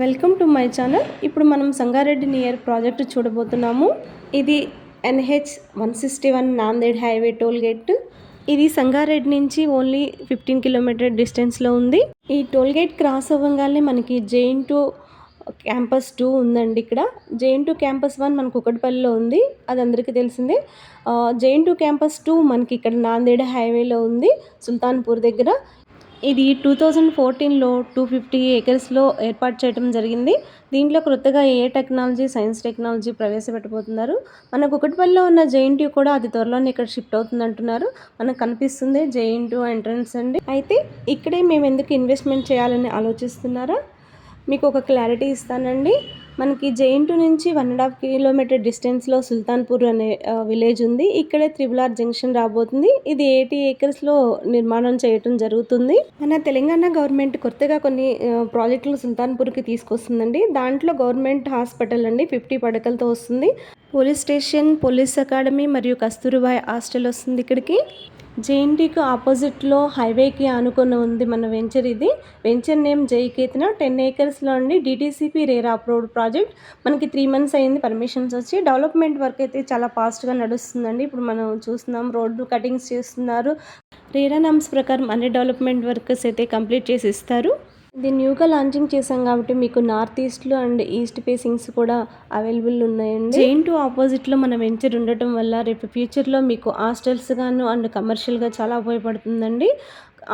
Welcome to my channel. ఇప్పుడు మనం Sangareddy near project చూడబోతున్నాము. ఇది NH-161 Nanded highway toll gate. ఇది సంగారెడ్డి నుంచి ఓన్లీ 15 కిలోమీటర్ డిస్టెన్స్లో ఉంది. ఈ టోల్ గేట్ క్రాస్ అవ్వగానే మనకి JN2 క్యాంపస్ 2 ఉందండి. ఇక్కడ JN2 క్యాంపస్ 1 మనకు కుకట్పల్లిలో ఉంది, అది అందరికీ తెలిసిందే. JN2 క్యాంపస్ 2 మనకి ఇక్కడ నాందేడ్ హైవేలో ఉంది, సుల్తాన్పూర్ దగ్గర. ఇది 2014లో 250 ఏకర్స్లో ఏర్పాటు చేయడం జరిగింది. దీంట్లో కొత్తగా టెక్నాలజీ, సైన్స్ టెక్నాలజీ ప్రవేశపెట్టబోతున్నారు. మన కుకట్పల్లిలో ఉన్న JN2 కూడా అతి త్వరలోనే ఇక్కడ షిఫ్ట్ అవుతుంది అంటున్నారు. మనకు కనిపిస్తుంది JN2 ఎంట్రన్స్ అండి. అయితే ఇక్కడే మేము ఎందుకు ఇన్వెస్ట్మెంట్ చేయాలని ఆలోచిస్తున్నారా, మీకు ఒక క్లారిటీ ఇస్తానండి. మనకి JN2 నుంచి 1.5 కిలోమీటర్ డిస్టెన్స్లో సుల్తాన్పూర్ అనే విలేజ్ ఉంది. ఇక్కడే RRR జంక్షన్ రాబోతుంది. ఇది 80 ఏకర్స్లో నిర్మాణం చేయటం జరుగుతుంది. మన తెలంగాణ గవర్నమెంట్ కొత్తగా కొన్ని ప్రాజెక్టులు సుల్తాన్పూర్కి తీసుకొస్తుందండి. దాంట్లో గవర్నమెంట్ హాస్పిటల్ అండి 50 పడకలతో వస్తుంది. పోలీస్ స్టేషన్, పోలీస్ అకాడమీ మరియు కస్తూరిబాయ్ హాస్టల్ వస్తుంది ఇక్కడికి. JNTకి ఆపోజిట్లో హైవేకి ఆనుకొని ఉంది మన వెంచర్. ఇది వెంచర్ నేమ్ జైకేతన. 10 ఏకర్స్లో అండి. DTCP RERA approved project. మనకి 3 మంత్స్ అయింది పర్మిషన్స్ వచ్చి. డెవలప్మెంట్ వర్క్ అయితే చాలా ఫాస్ట్గా నడుస్తుందండి. ఇప్పుడు మనం చూస్తున్నాం, రోడ్డు కటింగ్స్ చేస్తున్నారు. రేరా నామ్స్ ప్రకారం అన్ని డెవలప్మెంట్ వర్కర్స్ అయితే కంప్లీట్ చేసి ఇస్తారు. ఇది న్యూగా లాంచింగ్ చేసాం కాబట్టి మీకు నార్త్ ఈస్ట్లో అండ్ ఈస్ట్ ఫేసింగ్స్ కూడా అవైలబుల్ ఉన్నాయండి. JN2 ఆపోజిట్లో మన వెంచర్ ఉండటం వల్ల రేపు ఫ్యూచర్లో మీకు హాస్టల్స్ గాను అండ్ కమర్షియల్గా చాలా ఉపయోగపడుతుందండి.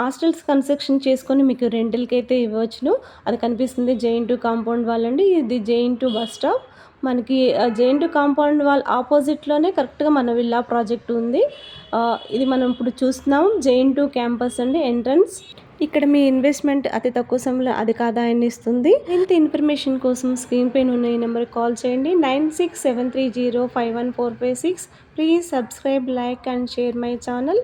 హాస్టల్స్ కన్స్ట్రక్షన్ చేసుకొని మీకు రెంటల్కి అయితే ఇవ్వచ్చును. అది కనిపిస్తుంది JN2 కాంపౌండ్ వాల్ అండి. ఇది JN2 బస్ స్టాప్. మనకి JN2 కాంపౌండ్ వాల్ ఆపోజిట్లోనే కరెక్ట్గా మన విల్లా ప్రాజెక్ట్ ఉంది. ఇది మనం ఇప్పుడు చూస్తున్నాం JN2 క్యాంపస్ అండి ఎంట్రన్స్. ఇక్కడ మీ ఇన్వెస్ట్మెంట్ అతి తక్కువ సమయంలో అధిక ఆదాయాన్ని ఇస్తుంది. ఇంత ఇన్ఫర్మేషన్ కోసం స్క్రీన్ పైన ఉన్న ఈ నెంబర్కి కాల్ చేయండి. 9673051456. Please subscribe, like and share my channel.